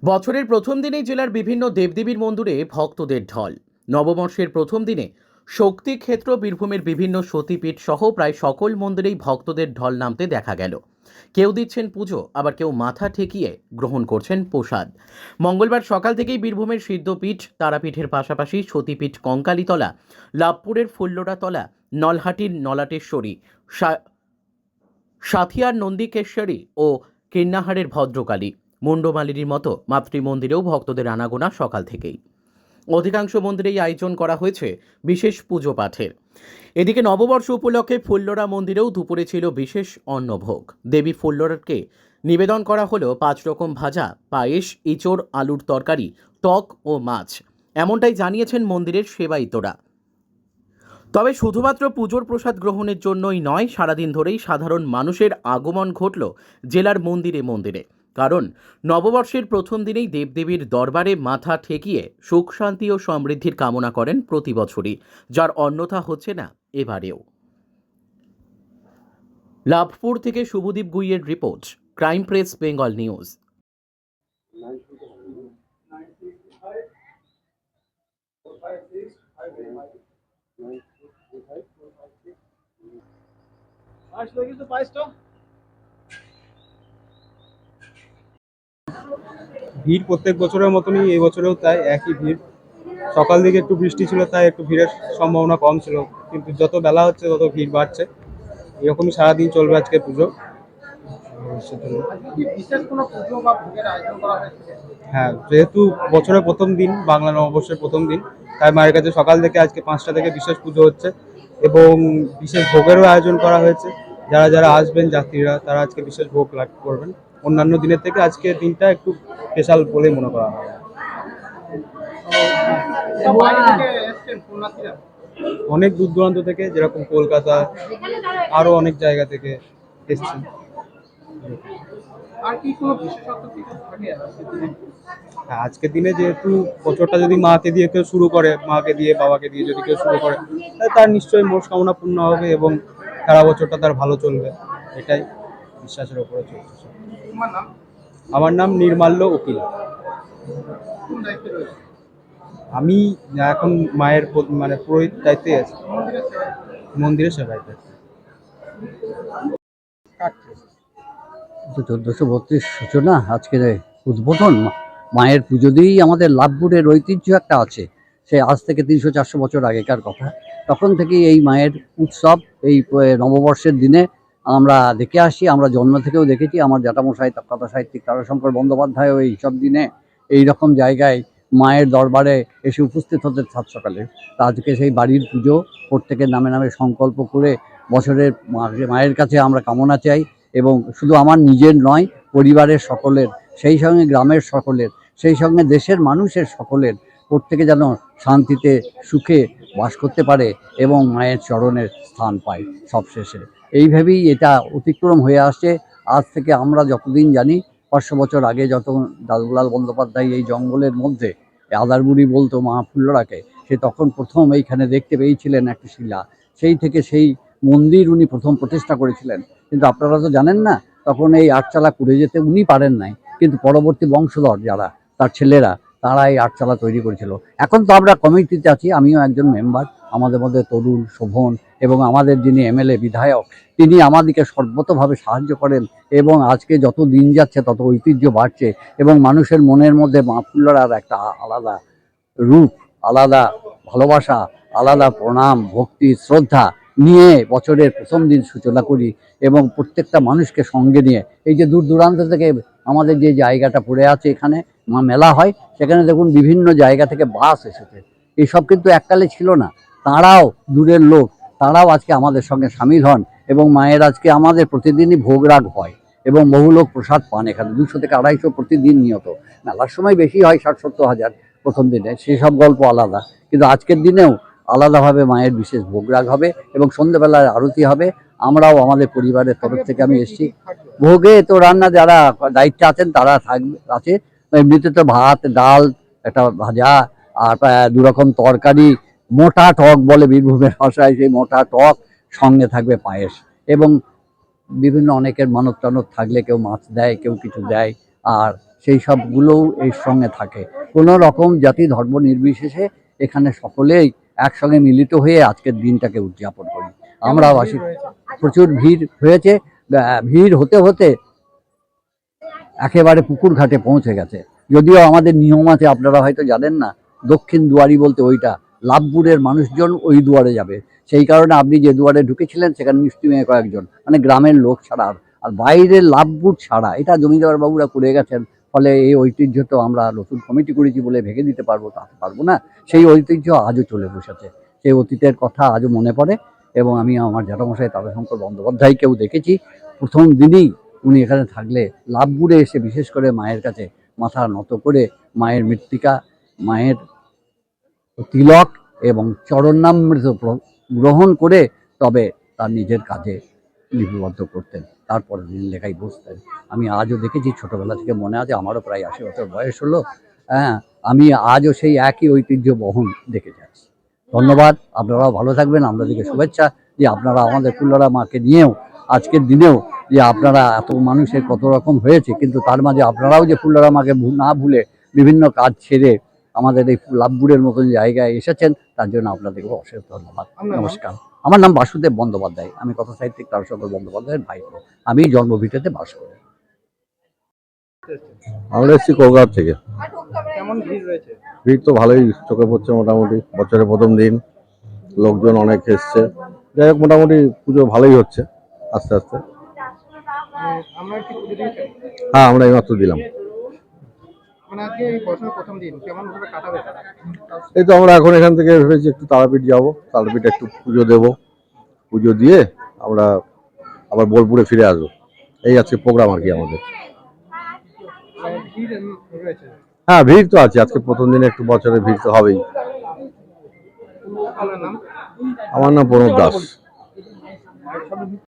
বছরের প্রথম দিনেই জেলার বিভিন্ন দেবদেবীর মন্দিরে ভক্তদের ঢল। নববর্ষের প্রথম দিনে শক্তিক্ষেত্র বীরভূমের বিভিন্ন সতীপীঠ সহ প্রায় সকল মন্দিরেই ভক্তদের ঢল নামতে দেখা গেল। কেউ দিচ্ছেন পুজো, আবার কেউ মাথা ঠেকিয়ে গ্রহণ করছেন প্রসাদ। মঙ্গলবার সকাল থেকেই বীরভূমের সিদ্ধপীঠ তারাপীঠের পাশাপাশি সতীপীঠ কঙ্কালীতলা, লাভপুরের ফুল্লরাতলা, নলহাটির নলাটেশ্বরী, সাথিয়ার নন্দিকেশ্বরী ও কীর্ণাহারের ভদ্রকালী, মুন্ডমালিনীর মতো মাতৃমন্দিরেও ভক্তদের আনাগোনা সকাল থেকেই। অধিকাংশ মন্দিরেই আয়োজন করা হয়েছে বিশেষ পুজো পাঠের। এদিকে নববর্ষ উপলক্ষে ফুল্লরা মন্দিরেও দুপুরে ছিল বিশেষ অন্নভোগ। দেবী ফুল্লরাকে নিবেদন করা হলো 5 রকম ভাজা, পায়েস, ইঁচড়, আলুর তরকারি, টক ও মাছ। এমনটাই জানিয়েছেন মন্দিরের সেবায়িতরা। তবে শুধুমাত্র পুজোর প্রসাদ গ্রহণের জন্যই নয়, সারাদিন ধরেই সাধারণ মানুষের আগমন ঘটল জেলার মন্দিরে মন্দিরে। কারণ নববর্ষের প্রথম দিনেই দেবদেবীর দরবারে মাথা ঠেকিয়ে সুখ শান্তি ও সমৃদ্ধির কামনা করেন প্রতি বছরই, যার অন্যথা হচ্ছে না এবারেও। লাভপুর থেকে শুভদীপ গুইয়ের report, crime press Bengal news. ভিড় প্রত্যেক বছরের মতনই এই বছরেও তাই একই ভিড়। সকাল দিকে একটু বৃষ্টি ছিল, তাই একটু ভিড়ের সম্ভাবনা কম ছিল, কিন্তু যত বেলা হচ্ছে তত ভিড় বাড়ছে। এরকমই সারাদিন চলবে আজকে পুজো। হ্যাঁ, যেহেতু বছরের প্রথম দিন, বাংলা নববর্ষের প্রথম দিন, তাই মায়ের কাছে সকাল থেকে আজকে 5টা থেকে বিশেষ পুজো হচ্ছে এবং বিশেষ ভোগেরও আয়োজন করা হয়েছে। যারা যারা আসবেন যাত্রীরা, তারা আজকে বিশেষ ভোগ লাভ করবেন। অন্যান্য দিনের থেকে আজকের দিনটা একটু স্পেশাল বলেই মনে করা হয়। অনেক দূর দূরান্ত থেকে, যেরকম কলকাতা, আরো অনেক জায়গা থেকে এসছেন। হ্যাঁ, আজকের দিনে যেহেতু বছরটা যদি মাকে দিয়ে কেউ শুরু করে, মাকে দিয়ে বাবাকে দিয়ে যদি কেউ শুরু করে, তাহলে তার নিশ্চয়ই মনস্কামনা পূর্ণ হবে এবং সারা বছরটা তার ভালো চলবে। এটাই বিশ্বাসের উপরে চলছে। আমার নাম নির্মাল্য উকিল। আমি এখন মায়ের মানে পুরোহিত দায়িত্বে আছি, মন্দিরের সেবাইতে। 1432 সূচনা, আজকের উদ্বোধন। মায়ের পুজো দিয়েই আমাদের লাভপুরের ঐতিহ্য একটা আছে, সে আজ থেকে 300-400 বছর আগেকার কথা। তখন থেকেই এই মায়ের উৎসব, এই নববর্ষের দিনে আমরা দেখে আসি। আমরা জন্ম থেকেও দেখেছি। আমার জ্যাঠামশাই কথা সাহিত্যিক তারাশঙ্কর বন্দ্যোপাধ্যায়ও এইসব দিনে এই রকম জায়গায় মায়ের দরবারে এসে উপস্থিত হতে সাত সকালে। তা আজকে সেই বাড়ির পুজো, প্রত্যেকের নামে নামে সংকল্প করে বছরের মায়ের কাছে আমরা কামনা চাই, এবং শুধু আমার নিজের নয়, পরিবারের সকলের, সেই সঙ্গে গ্রামের সকলের, সেই সঙ্গে দেশের মানুষের সকলের, প্রত্যেকে যেন শান্তিতে সুখে বাস করতে পারে এবং মায়ের চরণের স্থান পায় সবশেষে। এইভাবেই এটা অতিক্রম হয়ে আসছে। আজ থেকে আমরা যতদিন জানি, 500 বছর আগে যত দাদুলাল বন্দ্যোপাধ্যায় এই জঙ্গলের মধ্যে আদারবুড়ি বলতো মা ফুল্লরাকে, সে তখন প্রথম এইখানে দেখতে পেয়েছিলেন একটা শিলা। সেই থেকে সেই মন্দির উনি প্রথম প্রতিষ্ঠা করেছিলেন। কিন্তু আপনারা তো জানেন না, তখন এই আটচালা করে যেতে উনি পারেন নাই, কিন্তু পরবর্তী বংশধর যারা, তার ছেলেরা, তারা এই আটচালা তৈরি করেছিল। এখন তো আমরা কমিটিতে আছি, আমিও একজন মেম্বার। আমাদের মধ্যে তরুণ, শোভন এবং আমাদের যিনি এমএলএ বিধায়ক, তিনি আমাদেরকে সর্বতভাবে সাহায্য করেন। এবং আজকে যত দিন যাচ্ছে তত ঐতিহ্য বাড়ছে এবং মানুষের মনের মধ্যে মা ফুল্লরার একটা আলাদা রূপ, আলাদা ভালোবাসা, আলাদা প্রণাম, ভক্তি, শ্রদ্ধা নিয়ে বছরের প্রথম দিন সূচনা করি। এবং প্রত্যেকটা মানুষকে সঙ্গে নিয়ে, এই যে দূর দূরান্ত থেকে আমাদের যে জায়গাটা পড়ে আছে, এখানে মেলা হয়, সেখানে দেখুন বিভিন্ন জায়গা থেকে বাস এসেছে। এসব কিন্তু এককালে ছিল না। তাঁরাও দূরের লোক, তাঁরাও আজকে আমাদের সঙ্গে সামিল হন এবং মায়ের আজকে আমাদের প্রতিদিনই ভোগরাগ হয় এবং বহু লোক প্রসাদ পান। এখানে 200 থেকে 250 প্রতিদিন নিয়ত। মেলার সময় বেশি হয়, 60-70 হাজার প্রথম দিনে, সেসব গল্প আলাদা। কিন্তু আজকের দিনেও আলাদাভাবে মায়ের বিশেষ ভোগরাগ হবে এবং সন্ধ্যেবেলায় আরতি হবে। আমরাও আমাদের পরিবারের তরফ থেকে আমি এসেছি। ভোগে তো রান্না যারা দায়িত্বে আছেন তারা আছে। এমনিতে তো ভাত, ডাল, একটা ভাজা, আর 2 রকম তরকারি, মোটা টক বলে বীরভূমের ভাষায়, সেই মোটা টক, সঙ্গে থাকবে পায়েস এবং বিভিন্ন অনেকের মানত টানত থাকলে কেউ মাছ দেয়, কেউ কিছু দেয়। আর সেই সবগুলোও এর সঙ্গে থাকে। কোনো রকম জাতি ধর্ম নির্বিশেষে এখানে সকলেই একসঙ্গে মিলিত হয়ে আজকের দিনটাকে উদযাপন করি। আমরা বাসী প্রচুর ভিড় হয়েছে, ভিড় হতে হতে একেবারে পুকুর ঘাটে পৌঁছে গেছে। যদিও আমাদের নিয়ম আছে, আপনারা হয়তো জানেন না, দক্ষিণ দুয়ারি বলতে ওইটা, লাভপুরের মানুষজন ওই দুয়ারে যাবে। সেই কারণে আপনি যে দুয়ারে ঢুকেছিলেন সেখানে মিষ্টি মেয়ে কয়েকজন, মানে গ্রামের লোক ছাড়া, আর বাইরের লাভপুর ছাড়া, এটা জমিদার বাবুরা করে গেছেন। ফলে এই ঐতিহ্য তো আমরা নতুন কমিটি করেছি বলে ভেঙে দিতে পারবো তা পারবো না। সেই ঐতিহ্য আজও চলে বসেছে, সেই অতীতের কথা আজও মনে পড়ে। এবং আমি আমার জ্যাঠামশাই তারাশঙ্কর বন্দ্যোপাধ্যায়কেও দেখেছি, প্রথম দিনই উনি এখানে থাকলে লাভপুরে এসে বিশেষ করে মায়ের কাছে মাথা নত করে মায়ের মৃত্তিকা, মায়ের তিলক এবং চরণামৃত গ্রহণ করে তবে তার নিজের কাজে লিপিবদ্ধ করতেন। তারপরে দিন লেখায় বসতেন। আমি আজও দেখেছি, ছোটবেলা থেকে মনে আছে, আমারও প্রায় 80 বছর বয়স হলো। হ্যাঁ, আমি আজও সেই একই ঐতিহ্য বহন দেখে যাচ্ছি। ধন্যবাদ, আপনারাও ভালো থাকবেন। আপনাদেরকে শুভেচ্ছা যে আপনারা আমাদের ফুল্লরা মাকে নিয়েও আজকের দিনেও যে আপনারা এত মানুষের কত রকম হয়েছে, কিন্তু তার মাঝে আপনারাও যে ফুল্লরা মাকে না ভুলে বিভিন্ন কাজ ছেড়ে আমাদের এই লাভপুরের মতন জায়গায় এসেছেন, তার জন্য আপনাদেরকে অশেষ ধন্যবাদ। নমস্কার। আমার নাম বাসুদেব বন্দ্যোপাধ্যায়, আমি কথা সাহিত্যিক তারাশঙ্কর বন্দ্যোপাধ্যায়ের ভাইপো। আমি জন্মভিটেতে বাস করি। আমরা এসেছি কলকাতা থেকে। কেমন ভিড় রয়েছে? ভিড় তো ভালোই চোখে পড়ছে, মোটামুটি বছরের প্রথম দিন, লোকজন অনেক এসছে। যাই হোক, মোটামুটি পুজো ভালোই হচ্ছে আস্তে আস্তে। আমরা কি পুজো দিয়েছেন? হ্যাঁ, আমরা এইমাত্র দিলাম। মানে আজকে এই বছরের প্রথম দিন কেমন ভাবে কাটাবে? এই তো আমরা এখন এখান থেকে ভেবেছি একটু তারাপীঠ যাবো, তারাপীঠ একটু পুজো দেবো, পুজো দিয়ে আমরা আবার বোলপুরে ফিরে আসবো। এই আজকে প্রোগ্রাম আর কি আমাদের। ভিড় রয়েছে? হ্যাঁ, ভিড় তো আছে, আজকে প্রথম দিনে একটু বছরের ভিড় তো হবেই। আপনার নাম? আমার নাম প্রণব দাস।